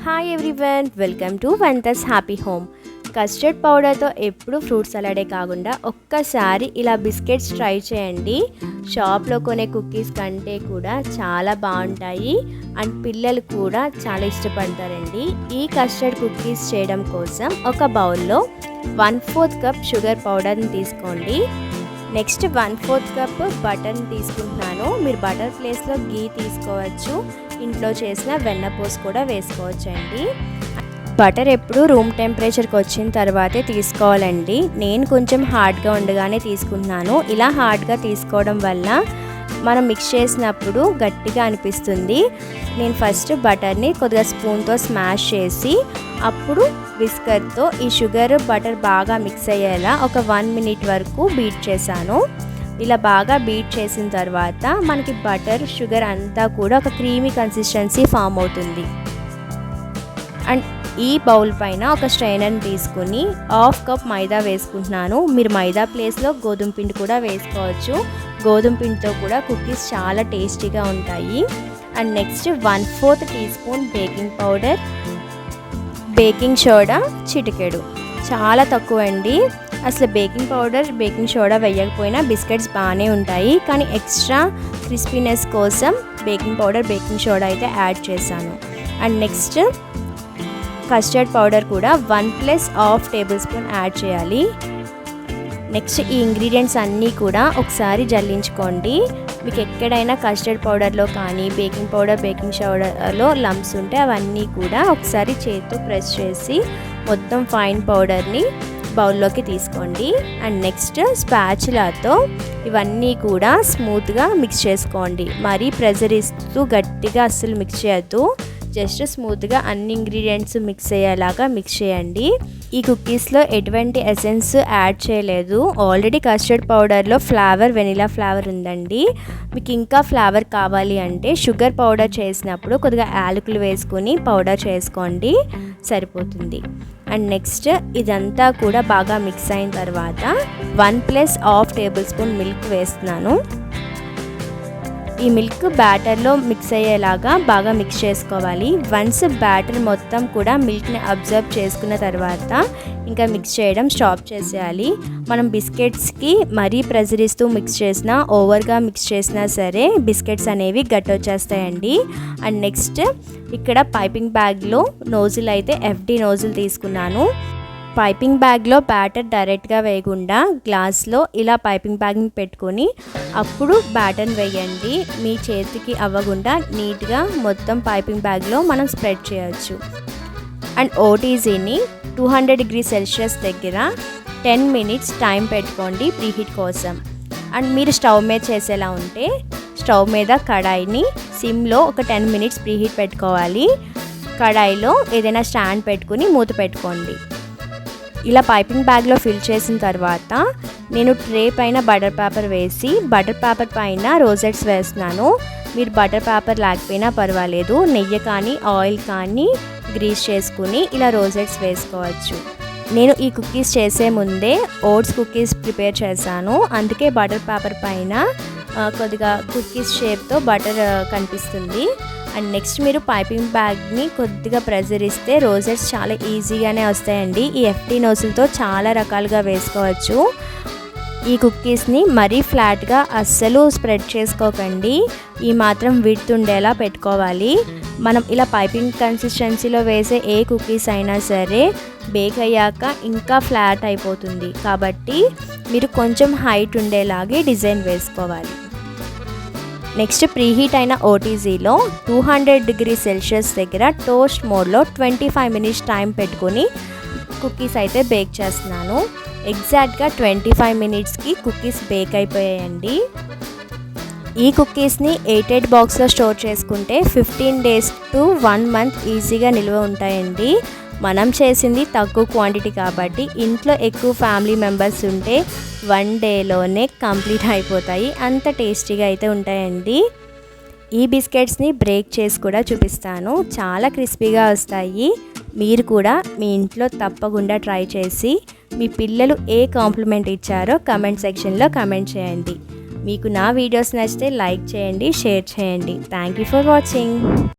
Hi everyone, welcome to వంతస్ happy home. Custard పౌడర్తో ఎప్పుడు ఫ్రూట్ సలాడే కాకుండా ఒక్కసారి ఇలా బిస్కెట్స్ ట్రై చేయండి. షాప్లో కొనే కుకీస్ కంటే కూడా చాలా బాగుంటాయి అండ్ పిల్లలు కూడా చాలా ఇష్టపడతారండి. ఈ కస్టర్డ్ కుకీస్ చేయడం కోసం ఒక బౌల్లో 1/4 కప్ షుగర్ పౌడర్ని తీసుకోండి. నెక్స్ట్ 1/4 కప్ బటర్ని తీసుకుంటున్నాను. మీరు బటర్ ప్లేస్లో గీ తీసుకోవచ్చు, ఇంట్లో చేసిన వెన్నపూస కూడా వేసుకోవచ్చండి. బటర్ ఎప్పుడు రూమ్ టెంపరేచర్కి వచ్చిన తర్వాతే తీసుకోవాలండి. నేను కొంచెం హార్డ్గా ఉండగానే తీసుకుంటున్నాను. ఇలా హార్డ్గా తీసుకోవడం వల్ల మనం మిక్స్ చేసినప్పుడు గట్టిగా అనిపిస్తుంది. నేను ఫస్ట్ బటర్ని కొద్దిగా స్పూన్తో స్మాష్ చేసి అప్పుడు విస్కర్తో ఈ షుగర్ బటర్ బాగా మిక్స్ అయ్యేలా ఒక 1 మినిట్ వరకు బీట్ చేశాను. ఇలా బాగా బీట్ చేసిన తర్వాత మనకి బటర్ షుగర్ అంతా కూడా ఒక క్రీమీ కన్సిస్టెన్సీ ఫామ్ అవుతుంది. అండ్ ఈ బౌల్ పైన ఒక స్ట్రైనర్ని తీసుకుని 1/2 కప్ మైదా వేసుకుంటున్నాను. మీరు మైదా ప్లేస్లో గోధుమ పిండి కూడా వేసుకోవచ్చు. గోధుమ పిండితో కూడా కుకీస్ చాలా టేస్టీగా ఉంటాయి. And next 1/4 teaspoon baking powder, baking soda చిటికెడు, చాలా తక్కువ అండి. అసలు బేకింగ్ పౌడర్ బేకింగ్ సోడా వేయకపోయినా బిస్కెట్స్ బాగానే ఉంటాయి, కానీ ఎక్స్ట్రా క్రిస్పీనెస్ కోసం బేకింగ్ పౌడర్ బేకింగ్ సోడా అయితే యాడ్ చేశాను. అండ్ నెక్స్ట్ కస్టర్డ్ పౌడర్ కూడా 1+1/2 టేబుల్ స్పూన్ యాడ్ చేయాలి. నెక్స్ట్ ఈ ఇంగ్రీడియంట్స్ అన్నీ కూడా ఒకసారి జల్లించుకోండి. మీకు ఎక్కడైనా కస్టర్డ్ పౌడర్లో కానీ బేకింగ్ పౌడర్ బేకింగ్ సోడాలో లంప్స్ ఉంటే అవన్నీ కూడా ఒకసారి చేతితో ప్రెస్ చేసి మొత్తం ఫైన్ పౌడర్ని బౌల్లోకి తీసుకోండి. అండ్ నెక్స్ట్ స్పాచులాతో ఇవన్నీ కూడా స్మూత్గా మిక్స్ చేసుకోండి. మరీ ప్రెజర్ ఇస్తూ గట్టిగా అస్సలు మిక్స్ చేయొద్దు. జస్ట్ స్మూత్గా అన్ని ఇంగ్రీడియంట్స్ మిక్స్ అయ్యేలాగా మిక్స్ చేయండి. ఈ కుకీస్లో ఎటువంటి ఎసెన్స్ యాడ్ చేయలేదు. ఆల్రెడీ కస్టర్డ్ పౌడర్లో ఫ్లేవర్ వెనిలా ఫ్లేవర్ ఉందండి. మీకు ఇంకా ఫ్లేవర్ కావాలి అంటే షుగర్ పౌడర్ చేసినప్పుడు కొద్దిగా యాలకులు వేసుకొని పౌడర్ చేసుకోండి, సరిపోతుంది. అండ్ నెక్స్ట్ ఇదంతా కూడా బాగా మిక్స్ అయిన తర్వాత 1+1/2 టేబుల్ స్పూన్ మిల్క్ వేస్తున్నాను. ఈ మిల్క్ బ్యాటర్లో మిక్స్ అయ్యేలాగా బాగా మిక్స్ చేసుకోవాలి. వన్స్ బ్యాటర్ మొత్తం కూడా మిల్క్ని అబ్జర్వ్ చేసుకున్న తర్వాత ఇంకా మిక్స్ చేయడం స్టాప్ చేసేయాలి. మనం బిస్కెట్స్కి మరీ ప్రెజర్ ఇస్తూ మిక్స్ చేసినా ఓవర్గా మిక్స్ చేసినా సరే బిస్కెట్స్ అనేవి గట్టొచ్చేస్తాయండి. అండ్ నెక్స్ట్ ఇక్కడ పైపింగ్ బ్యాగ్లో నోజిల్ అయితే FD నోజిల్ తీసుకున్నాను. పైపింగ్ బ్యాగ్లో బ్యాటర్ డైరెక్ట్గా వేయకుండా గ్లాస్లో ఇలా పైపింగ్ బ్యాగ్ని పెట్టుకొని అప్పుడు బ్యాటర్ని వేయండి. మీ చేతికి అవ్వకుండా నీట్గా మొత్తం పైపింగ్ బ్యాగ్లో మనం స్ప్రెడ్ చేయొచ్చు. అండ్ ఓటీజీని 200 డిగ్రీ సెల్సియస్ దగ్గర 10 మినిట్స్ టైం పెట్టుకోండి ప్రీహీట్ కోసం. అండ్ మీరు స్టవ్ మీద చేసేలా ఉంటే స్టవ్ మీద కడాయిని సిమ్లో ఒక 10 మినిట్స్ ప్రీహీట్ పెట్టుకోవాలి. కడాయిలో ఏదైనా స్టాండ్ పెట్టుకుని మూత పెట్టుకోండి. ఇలా పైపింగ్ బ్యాగ్లో ఫిల్ చేసిన తర్వాత నేను ట్రే పైన బటర్ పేపర్ వేసి బటర్ పేపర్ పైన రోజెట్స్ వేస్తున్నాను. మీరు బటర్ పేపర్ లేకపోయినా పర్వాలేదు, నెయ్యి కానీ ఆయిల్ కానీ గ్రీస్ చేసుకుని ఇలా రోజెట్స్ వేసుకోవచ్చు. నేను ఈ కుకీస్ చేసే ముందే ఓట్స్ కుకీస్ ప్రిపేర్ చేశాను, అందుకే బటర్ పేపర్ పైన కొద్దిగా కుకీస్ షేప్తో బటర్ కనిపిస్తుంది. అండ్ నెక్స్ట్ మీరు పైపింగ్ బ్యాగ్ని కొద్దిగా ప్రెజర్ ఇస్తే రోజెట్స్ చాలా ఈజీగానే వస్తాయండి. ఈ FD నోజిల్తో చాలా రకాలుగా వేసుకోవచ్చు. ఈ కుకీస్ని మరీ ఫ్లాట్గా అస్సలు స్ప్రెడ్ చేసుకోకండి, ఈ మాత్రం విడ్త్ ఉండేలా పెట్టుకోవాలి. మనం ఇలా పైపింగ్ కన్సిస్టెన్సీలో వేసే ఏ కుకీస్ అయినా సరే బేక్ అయ్యాక ఇంకా ఫ్లాట్ అయిపోతుంది, కాబట్టి మీరు కొంచెం హైట్ ఉండేలాగే డిజైన్ వేసుకోవాలి. నెక్స్ట్ ప్రీహీట్ అయిన ఓటీజీలో 200 డిగ్రీ సెల్సియస్ దగ్గర టోస్ట్ మోడ్లో 25 మినిట్స్ టైం పెట్టుకొని కుకీస్ అయితే బేక్ చేస్తున్నాను. ఎగ్జాక్ట్గా 25 మినిట్స్కి కుకీస్ బేక్ అయిపోయాయండి. ఈ కుకీస్ని ఎయిటెడ్ బాక్స్లో స్టోర్ చేసుకుంటే 15 డేస్ టు 1 మంత్ ఈజీగా నిల్వ ఉంటాయండి. మనం చేసింది తక్కువ క్వాంటిటీ కాబట్టి ఇంట్లో ఎక్కువ ఫ్యామిలీ మెంబర్స్ ఉంటే 1 డేలోనే కంప్లీట్ అయిపోతాయి, అంత టేస్టీగా అయితే ఉంటాయండి. ఈ బిస్కెట్స్ని బ్రేక్ చేసి కూడా చూపిస్తాను, చాలా క్రిస్పీగా వస్తాయి. మీరు కూడా మీ ఇంట్లో తప్పకుండా ట్రై చేసి మీ పిల్లలు ఏ కాంప్లిమెంట్ ఇచ్చారో కమెంట్ సెక్షన్లో కమెంట్ చేయండి. మీకు నా వీడియోస్ నచ్చితే లైక్ చేయండి, షేర్ చేయండి. Thank you for watching.